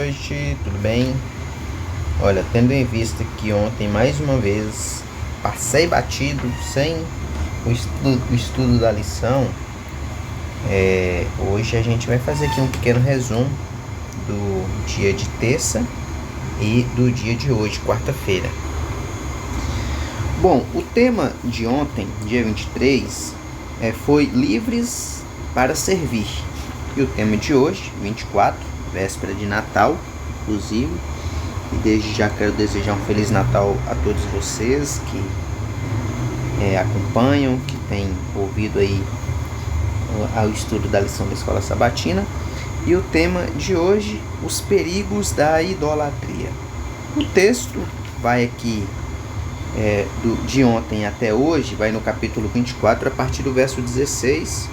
noite, tudo bem? Olha, tendo em vista que ontem, mais uma vez, passei batido sem o estudo da lição, hoje a gente vai fazer aqui um pequeno resumo do dia de terça e do dia de hoje, quarta-feira. Bom, o tema de ontem, dia 23, foi livres para servir. E o tema de hoje, 24, véspera de Natal, inclusive, e desde já quero desejar um Feliz Natal a todos vocês que acompanham, que têm ouvido aí o estudo da lição da Escola Sabatina. E o tema de hoje, os perigos da idolatria. O texto vai aqui de ontem até hoje, vai no capítulo 24, a partir do verso 16.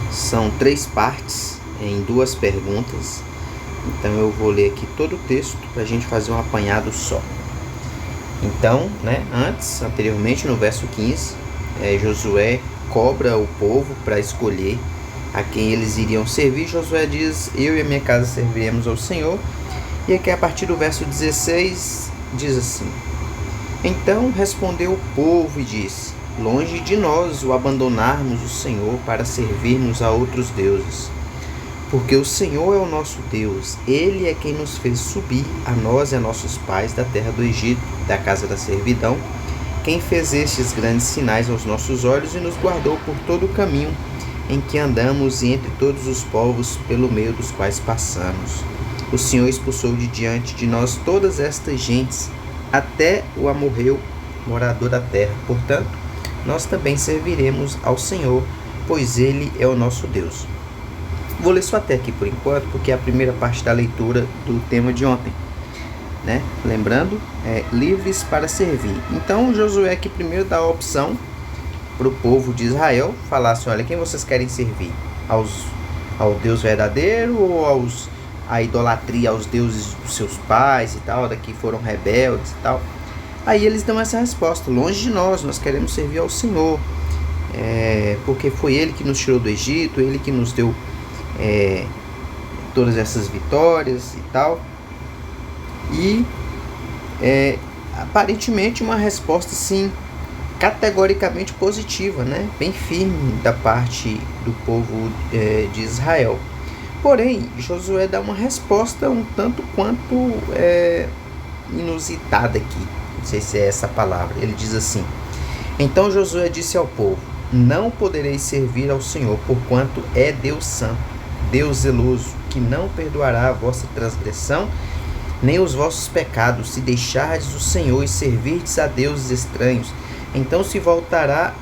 São 3 partes em 2 perguntas. Então eu vou ler aqui todo o texto para a gente fazer um apanhado só. Então, anteriormente no verso 15, Josué cobra o povo para escolher a quem eles iriam servir. Josué diz: eu e a minha casa serviremos ao Senhor. E aqui a partir do verso 16 diz assim: então respondeu o povo e disse: longe de nós o abandonarmos o Senhor para servirmos a outros deuses. Porque o Senhor é o nosso Deus, Ele é quem nos fez subir, a nós e a nossos pais, da terra do Egito, da casa da servidão, quem fez estes grandes sinais aos nossos olhos e nos guardou por todo o caminho em que andamos e entre todos os povos pelo meio dos quais passamos. O Senhor expulsou de diante de nós todas estas gentes, até o amorreu, morador da terra. Portanto, nós também serviremos ao Senhor, pois Ele é o nosso Deus. Vou ler só até aqui por enquanto, porque é a primeira parte da leitura do tema de ontem. Lembrando, livres para servir. Então, Josué aqui primeiro dá a opção para o povo de Israel, falar assim: olha, quem vocês querem servir? Ao Deus verdadeiro ou a idolatria aos deuses dos seus pais e tal, daqui foram rebeldes e tal? Aí eles dão essa resposta: longe de nós queremos servir ao Senhor, porque foi Ele que nos tirou do Egito, Ele que nos deu todas essas vitórias e tal. E aparentemente uma resposta sim categoricamente positiva, bem firme da parte do povo de Israel. Porém, Josué dá uma resposta um tanto quanto inusitada aqui. Não sei se é essa a palavra. Ele diz assim: então Josué disse ao povo: não podereis servir ao Senhor, porquanto é Deus santo, Deus zeloso, que não perdoará a vossa transgressão, nem os vossos pecados, se deixardes o Senhor e servirdes a deuses estranhos. Então se voltará...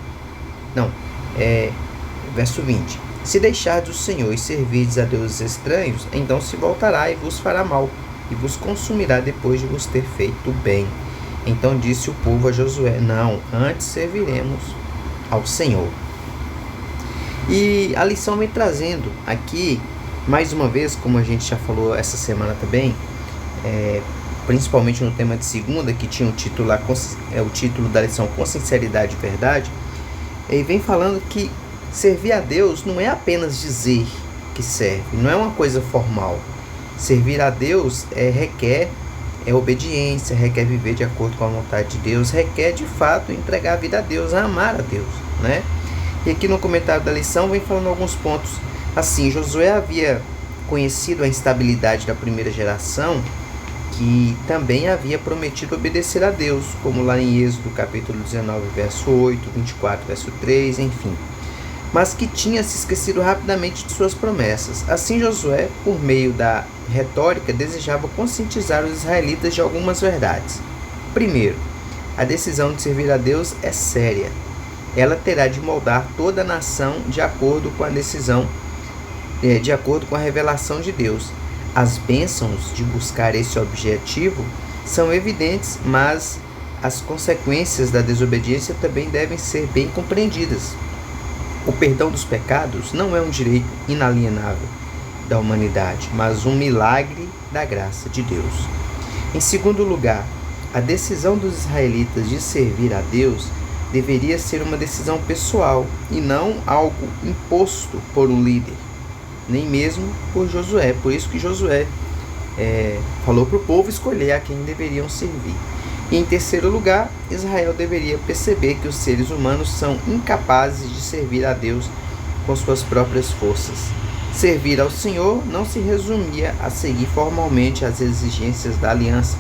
verso 20. Se deixardes o Senhor e servirdes a deuses estranhos, então se voltará e vos fará mal, e vos consumirá depois de vos ter feito bem. Então disse o povo a Josué: não, antes serviremos ao Senhor. E a lição vem trazendo aqui, mais uma vez, como a gente já falou essa semana também, principalmente no tema de segunda, que tinha o título da lição Com Sinceridade e Verdade, e vem falando que servir a Deus não é apenas dizer que serve, não é uma coisa formal. Servir a Deus requer obediência, requer viver de acordo com a vontade de Deus, requer de fato entregar a vida a Deus, amar a Deus, E aqui no comentário da lição vem falando alguns pontos. Assim, Josué havia conhecido a instabilidade da primeira geração, que também havia prometido obedecer a Deus, como lá em Êxodo capítulo 19, verso 8, 24, verso 3, enfim. Mas que tinha se esquecido rapidamente de suas promessas. Assim, Josué, por meio da retórica, desejava conscientizar os israelitas de algumas verdades. Primeiro, a decisão de servir a Deus é séria. Ela terá de moldar toda a nação de acordo com a decisão, de acordo com a revelação de Deus. As bênçãos de buscar esse objetivo são evidentes, mas as consequências da desobediência também devem ser bem compreendidas. O perdão dos pecados não é um direito inalienável da humanidade, mas um milagre da graça de Deus. Em segundo lugar, a decisão dos israelitas de servir a Deus deveria ser uma decisão pessoal e não algo imposto por um líder. nem mesmo por Josué. Por isso que Josué falou para o povo escolher a quem deveriam servir. E em terceiro lugar, Israel deveria perceber que os seres humanos são incapazes de servir a Deus com suas próprias forças. Servir ao Senhor não se resumia a seguir formalmente as exigências da aliança,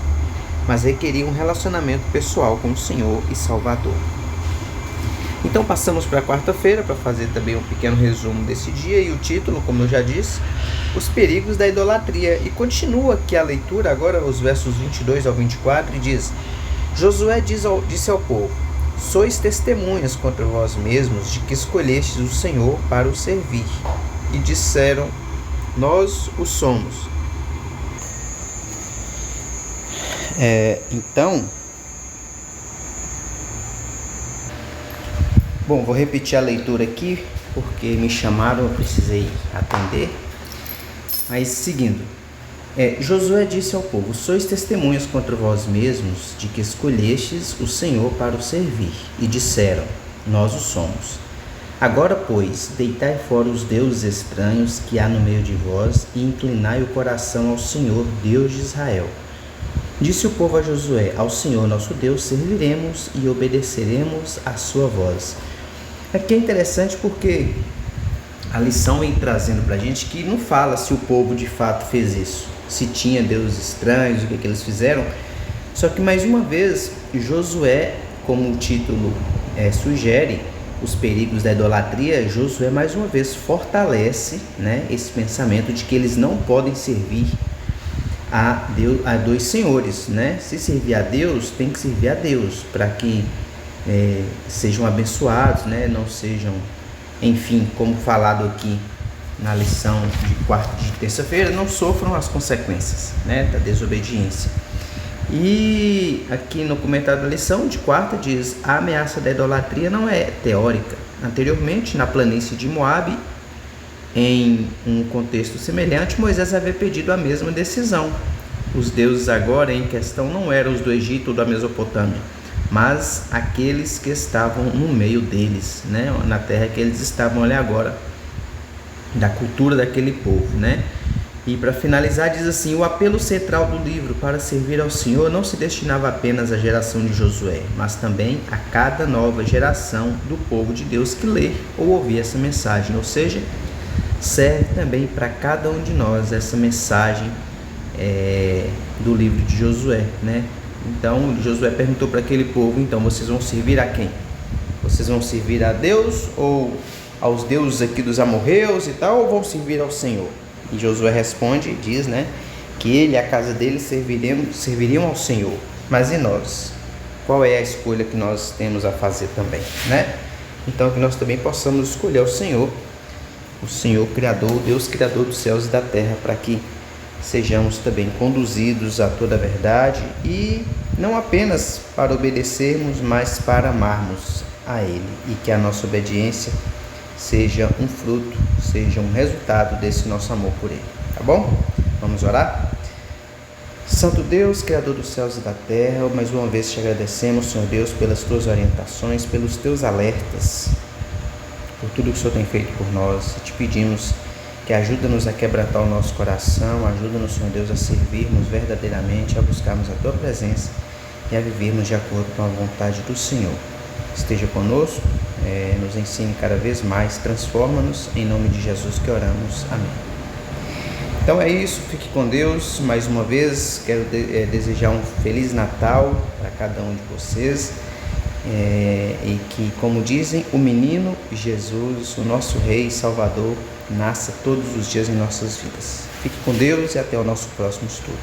mas requeria um relacionamento pessoal com o Senhor e Salvador. Então passamos para a quarta-feira para fazer também um pequeno resumo desse dia, e o título, como eu já disse, os perigos da idolatria. E continua aqui a leitura agora, os versos 22 ao 24, e diz: Josué disse ao povo: sois testemunhas contra vós mesmos de que escolhestes o Senhor para o servir. E disseram: nós o somos. Bom, vou repetir a leitura aqui, porque me chamaram, eu precisei atender. Mas seguindo, Josué disse ao povo: sois testemunhas contra vós mesmos de que escolhestes o Senhor para o servir. E disseram: nós o somos. Agora, pois, deitai fora os deuses estranhos que há no meio de vós, e inclinai o coração ao Senhor, Deus de Israel. Disse o povo a Josué: ao Senhor nosso Deus serviremos e obedeceremos à sua voz. Aqui é interessante porque a lição vem trazendo para a gente que não fala se o povo de fato fez isso, se tinha deuses estranhos, o que eles fizeram. Só que mais uma vez, Josué, como o título sugere, os perigos da idolatria, Josué mais uma vez fortalece, esse pensamento de que eles não podem servir a dois senhores. Se servir a Deus, tem que servir a Deus, para que sejam abençoados, não sejam, enfim, como falado aqui na lição de terça-feira, não sofram as consequências da desobediência. E aqui no comentário da lição de quarta diz: a ameaça da idolatria não é teórica. Anteriormente, na planície de Moabe, em um contexto semelhante, Moisés havia pedido a mesma decisão. Os deuses agora em questão não eram os do Egito ou da Mesopotâmia, mas aqueles que estavam no meio deles, na terra que eles estavam ali agora, da cultura daquele povo, E para finalizar diz assim: o apelo central do livro para servir ao Senhor não se destinava apenas à geração de Josué, mas também a cada nova geração do povo de Deus que lê ou ouvir essa mensagem, ou seja, serve também para cada um de nós essa mensagem do livro de Josué, Então Josué perguntou para aquele povo: então vocês vão servir a quem? Vocês vão servir a Deus ou aos deuses aqui dos amorreus e tal, ou vão servir ao Senhor? E Josué responde e diz, que ele e a casa dele serviriam ao Senhor. Mas e nós? Qual é a escolha que nós temos a fazer também, Então que nós também possamos escolher o Senhor Criador, o Deus Criador dos céus e da terra, para que sejamos também conduzidos a toda a verdade, e não apenas para obedecermos, mas para amarmos a Ele, e que a nossa obediência seja um fruto, seja um resultado desse nosso amor por Ele, tá bom? Vamos orar? Santo Deus, Criador dos céus e da terra, mais uma vez te agradecemos, Senhor Deus, pelas tuas orientações, pelos teus alertas, por tudo que o Senhor tem feito por nós. E te pedimos que ajuda-nos a quebrantar o nosso coração, ajuda-nos, Senhor Deus, a servirmos verdadeiramente, a buscarmos a tua presença e a vivermos de acordo com a vontade do Senhor. Esteja conosco, nos ensine cada vez mais, transforma-nos, em nome de Jesus que oramos. Amém. Então é isso, fique com Deus. Mais uma vez, quero desejar um Feliz Natal para cada um de vocês, e que, como dizem, o menino Jesus, o nosso Rei e Salvador, nasça todos os dias em nossas vidas. Fique com Deus e até o nosso próximo estudo.